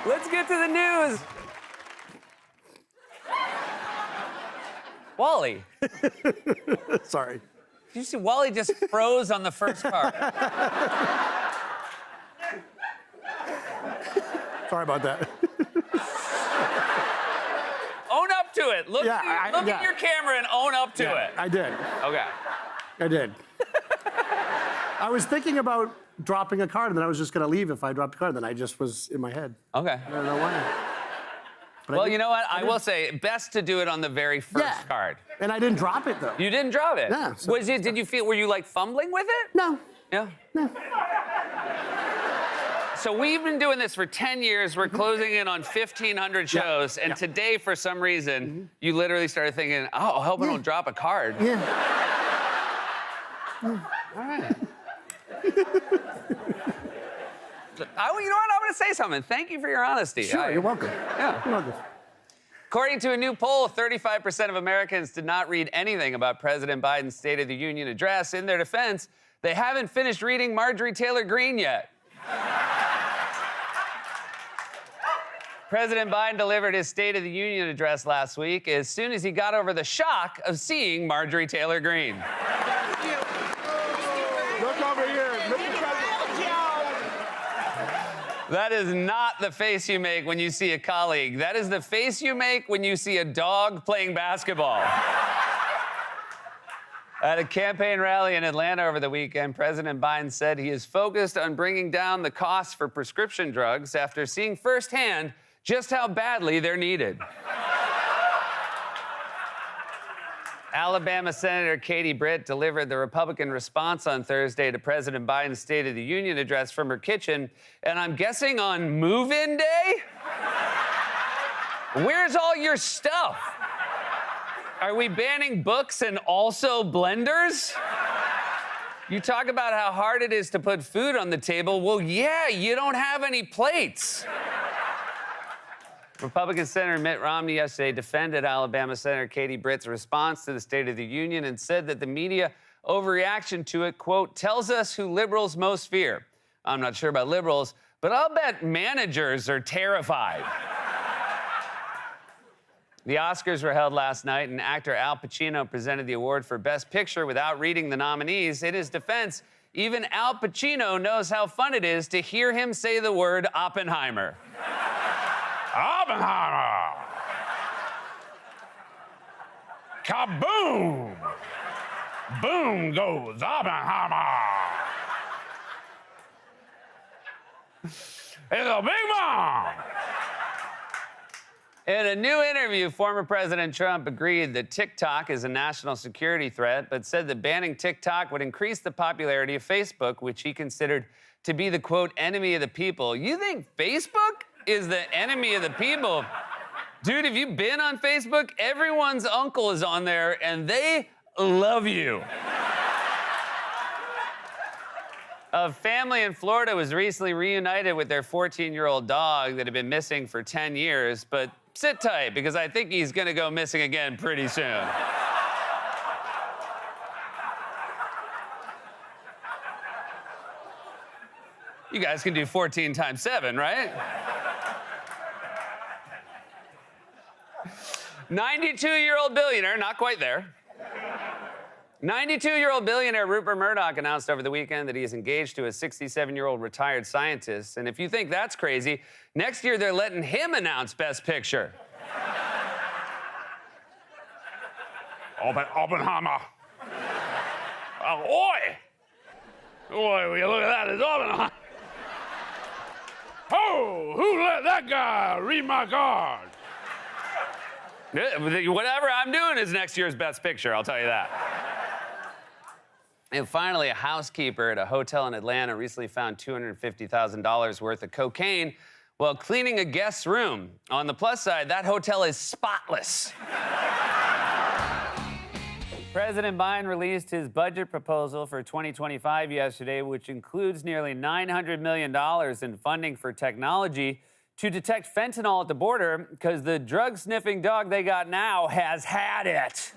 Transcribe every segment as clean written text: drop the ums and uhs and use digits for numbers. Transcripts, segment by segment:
Let's get to the news. Wally. Sorry. Did you see Wally just froze on the first card? Sorry about that. Own up to it. Look, Yeah, look at your camera and own up to it. I did. Okay. I did. I was thinking about dropping a card, and then I was just going to leave if I dropped a card. Then I just was in my head. Okay. I don't know why. But Well, you know what? I will say, best to do it on the very first card. And I didn't drop it, though. You didn't drop it? Yeah, so- Did you feel, were you like fumbling with it? No. Yeah. No. So we've been doing this for 10 years. We're closing in on 1,500 shows. And today, for some reason, you literally started thinking, oh, I hope I don't drop a card. Yeah. All right. You know what? I'm going to say something. Thank you for your honesty. Sure, you're welcome. Yeah. You're welcome. According to a new poll, 35% of Americans did not read anything about President Biden's State of the Union address. In their defense, they haven't finished reading Marjorie Taylor Greene yet. President Biden delivered his State of the Union address last week as soon as he got over the shock of seeing Marjorie Taylor Greene. Look over here. Mr. President. That is not the face you make when you see a colleague. That is the face you make when you see a dog playing basketball. At a campaign rally in Atlanta over the weekend, President Biden said he is focused on bringing down the costs for prescription drugs after seeing firsthand just how badly they're needed. Alabama Senator Katie Britt delivered the Republican response on Thursday to President Biden's State of the Union address from her kitchen, and I'm guessing on move-in day? Where's all your stuff? Are we banning books and also blenders? You talk about how hard it is to put food on the table. Well, yeah, you don't have any plates. Republican Senator Mitt Romney yesterday defended Alabama Senator Katie Britt's response to the State of the Union and said that the media overreaction to it, quote, tells us who liberals most fear. I'm not sure about liberals, but I'll bet managers are terrified. The Oscars were held last night, and actor Al Pacino presented the award for Best Picture without reading the nominees. In his defense, even Al Pacino knows how fun it is to hear him say the word Oppenheimer. Oppenheimer! Kaboom! Boom goes Oppenheimer! It's a big bomb! In a new interview, former President Trump agreed that TikTok is a national security threat, but said that banning TikTok would increase the popularity of Facebook, which he considered to be the, quote, enemy of the people. You think Facebook is the enemy of the people? Dude, have you been on Facebook? Everyone's uncle is on there, and they love you. A family in Florida was recently reunited with their 14-year-old dog that had been missing for 10 years, but sit tight, because I think he's gonna go missing again pretty soon. You guys can do 14 times 7, right? 92-year-old billionaire, not quite there. 92-year-old billionaire Rupert Murdoch announced over the weekend that he is engaged to a 67-year-old retired scientist. And if you think that's crazy, next year they're letting him announce Best Picture. Oppenheimer. Oi! Oi, will you look at that? It's Oppenheimer. Oh, who let that guy read my card? Whatever I'm doing is next year's Best Picture, I'll tell you that. And finally, a housekeeper at a hotel in Atlanta recently found $250,000 worth of cocaine while cleaning a guest's room. On the plus side, that hotel is spotless. President Biden released his budget proposal for 2025 yesterday, which includes nearly $900 million in funding for technology to detect fentanyl at the border, because the drug-sniffing dog they got now has had it.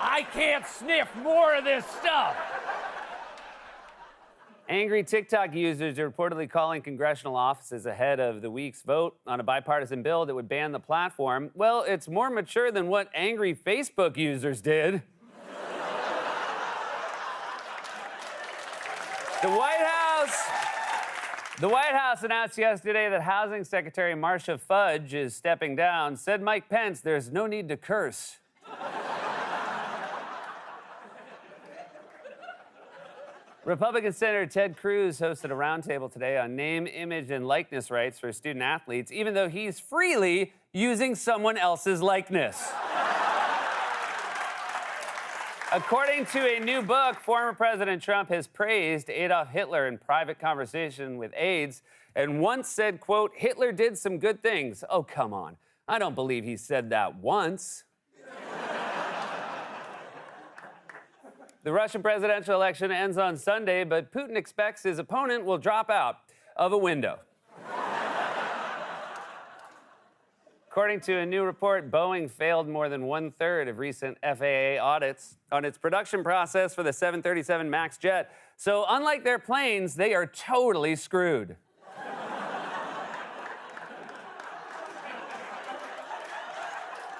I can't sniff more of this stuff. Angry TikTok users are reportedly calling congressional offices ahead of the week's vote on a bipartisan bill that would ban the platform. Well, it's more mature than what angry Facebook users did. The White House announced yesterday that Housing Secretary Marcia Fudge is stepping down. Said Mike Pence, there's no need to curse. Republican Senator Ted Cruz hosted a roundtable today on name, image, and likeness rights for student athletes, even though he's freely using someone else's likeness. According to a new book, former President Trump has praised Adolf Hitler in private conversation with aides and once said, quote, Hitler did some good things. Oh, come on. I don't believe he said that once. The Russian presidential election ends on Sunday, but Putin expects his opponent will drop out of a window. According to a new report, Boeing failed more than 1/3 of recent FAA audits on its production process for the 737 MAX jet. So unlike their planes, they are totally screwed.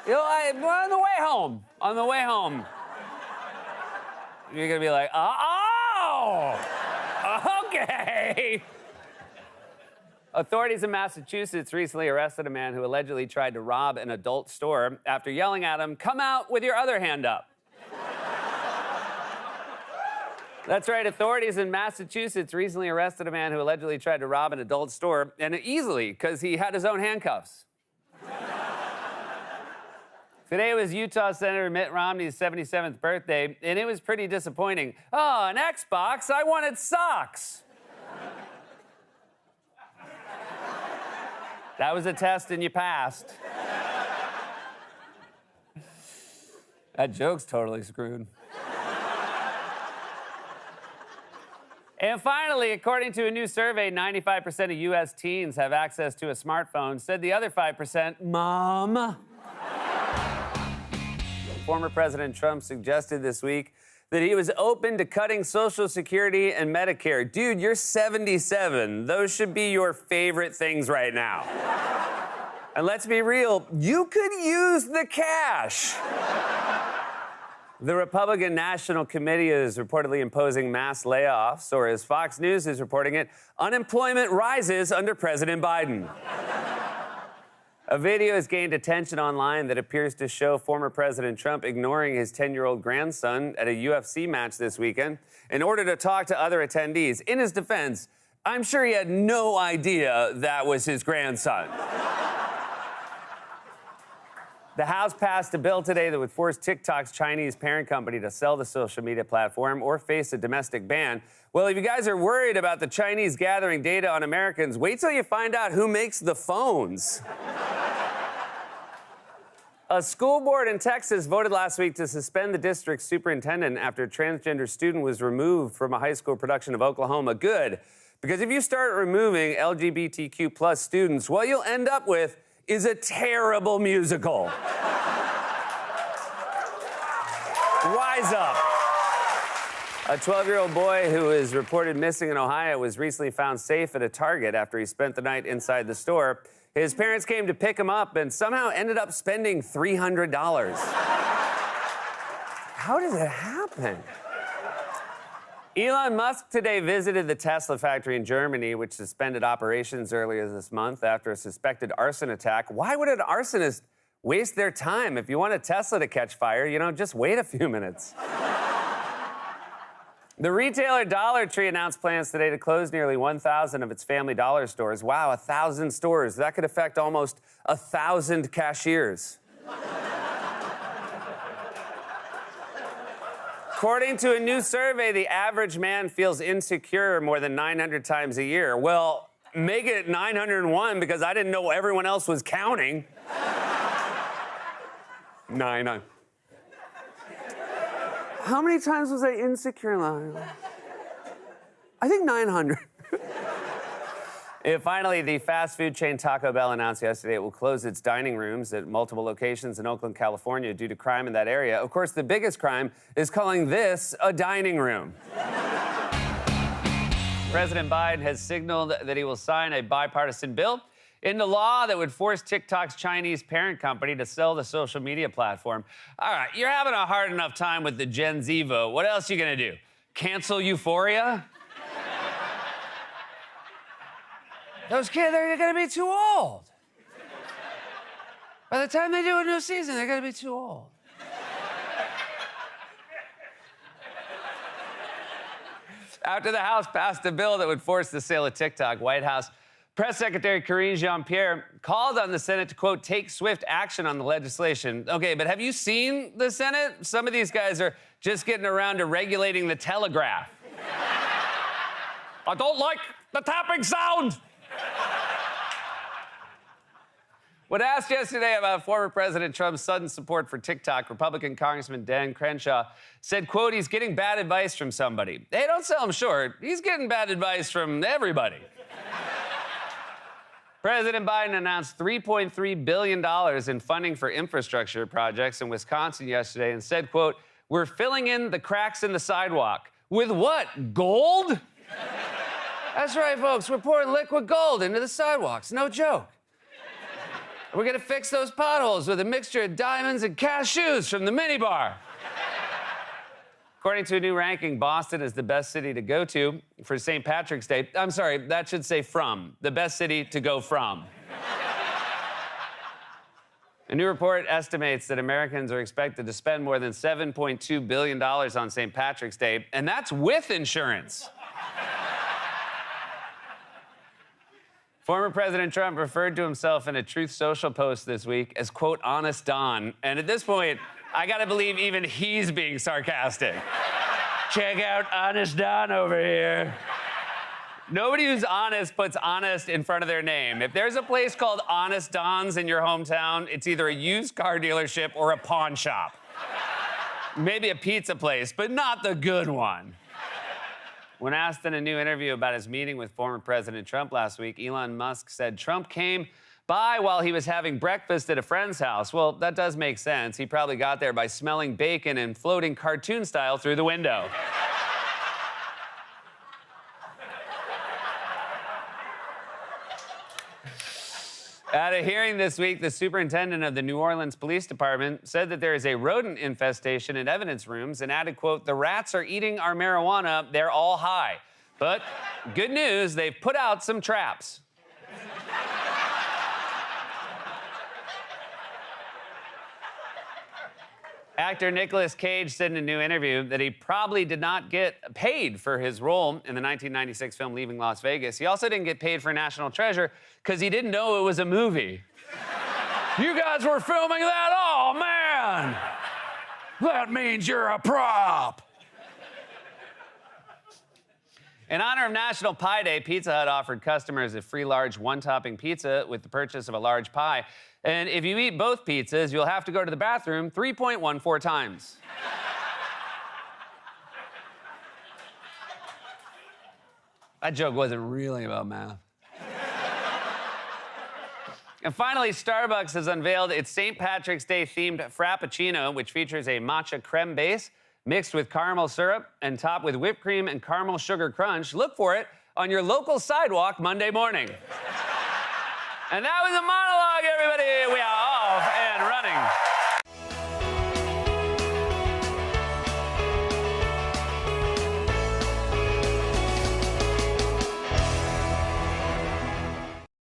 You know, on the way home, you're gonna be like, oh, okay. Authorities in Massachusetts recently arrested a man who allegedly tried to rob an adult store after yelling at him, come out with your other hand up. That's right, authorities in Massachusetts recently arrested a man who allegedly tried to rob an adult store, and easily, because he had his own handcuffs. Today was Utah Senator Mitt Romney's 77th birthday, and it was pretty disappointing. Oh, an Xbox? I wanted socks. That was a test and you passed. That joke's totally screwed. And finally, according to a new survey, 95% of U.S. teens have access to a smartphone, said the other 5%, Mom. Former President Trump suggested this week that he was open to cutting Social Security and Medicare. Dude, you're 77. Those should be your favorite things right now. And let's be real, you could use the cash. The Republican National Committee is reportedly imposing mass layoffs, or as Fox News is reporting it, unemployment rises under President Biden. A video has gained attention online that appears to show former President Trump ignoring his 10-year-old grandson at a UFC match this weekend in order to talk to other attendees. In his defense, I'm sure he had no idea that was his grandson. The House passed a bill today that would force TikTok's Chinese parent company to sell the social media platform or face a domestic ban. Well, if you guys are worried about the Chinese gathering data on Americans, wait till you find out who makes the phones. A school board in Texas voted last week to suspend the district's superintendent after a transgender student was removed from a high school production of Oklahoma. Good, because if you start removing LGBTQ plus students, what you'll end up with is a terrible musical. Wise up. A 12-year-old boy who is reported missing in Ohio was recently found safe at a Target after he spent the night inside the store. His parents came to pick him up and somehow ended up spending $300. How does it happen? Elon Musk today visited the Tesla factory in Germany, which suspended operations earlier this month after a suspected arson attack. Why would an arsonist waste their time? If you want a Tesla to catch fire, just wait a few minutes. The retailer Dollar Tree announced plans today to close nearly 1,000 of its Family Dollar stores. Wow, 1,000 stores. That could affect almost 1,000 cashiers. According to a new survey, the average man feels insecure more than 900 times a year. Well, make it 901 because I didn't know everyone else was counting. 900. How many times was I insecure? I think 900. And finally, the fast food chain Taco Bell announced yesterday it will close its dining rooms at multiple locations in Oakland, California due to crime in that area. Of course, the biggest crime is calling this a dining room. President Biden has signaled that he will sign a bipartisan bill into law that would force TikTok's Chinese parent company to sell the social media platform. All right, you're having a hard enough time with the Gen Z vote. What else are you gonna do? Cancel Euphoria? Those kids, they're gonna be too old. By the time they do a new season, they're gonna be too old. After the House passed a bill that would force the sale of TikTok, White House Press Secretary Karine Jean-Pierre called on the Senate to, quote, take swift action on the legislation. Okay, but have you seen the Senate? Some of these guys are just getting around to regulating the telegraph. I don't like the tapping sound. When asked yesterday about former President Trump's sudden support for TikTok, Republican Congressman Dan Crenshaw said, quote, he's getting bad advice from somebody. Hey, don't sell him short. He's getting bad advice from everybody. President Biden announced $3.3 billion in funding for infrastructure projects in Wisconsin yesterday and said, quote, we're filling in the cracks in the sidewalk. With what, gold? That's right, folks. We're pouring liquid gold into the sidewalks. No joke. We're gonna fix those potholes with a mixture of diamonds and cashews from the minibar. According to a new ranking, Boston is the best city to go to for St. Patrick's Day. I'm sorry, that should say from. The best city to go from. A new report estimates that Americans are expected to spend more than $7.2 billion on St. Patrick's Day, and that's with insurance. Former President Trump referred to himself in a Truth Social post this week as, quote, honest Don. And at this point, I gotta believe even he's being sarcastic. Check out honest Don over here. Nobody who's honest puts honest in front of their name. If there's a place called Honest Don's in your hometown, it's either a used car dealership or a pawn shop. Maybe a pizza place, but not the good one. When asked in a new interview about his meeting with former President Trump last week, Elon Musk said Trump came by while he was having breakfast at a friend's house. Well, that does make sense. He probably got there by smelling bacon and floating cartoon style through the window. At a hearing this week, the superintendent of the New Orleans Police Department said that there is a rodent infestation in evidence rooms and added, quote, the rats are eating our marijuana, they're all high. But good news, they've put out some traps. Actor Nicolas Cage said in a new interview that he probably did not get paid for his role in the 1996 film Leaving Las Vegas. He also didn't get paid for National Treasure because he didn't know it was a movie. You guys were filming that? Oh, man! That means you're a prop. In honor of National Pie Day, Pizza Hut offered customers a free large one-topping pizza with the purchase of a large pie. And if you eat both pizzas, you'll have to go to the bathroom 3.14 times. That joke wasn't really about math. And finally, Starbucks has unveiled its St. Patrick's Day themed Frappuccino, which features a matcha creme base mixed with caramel syrup and topped with whipped cream and caramel sugar crunch. Look for it on your local sidewalk Monday morning. And that was a monologue, everybody. We are off and running.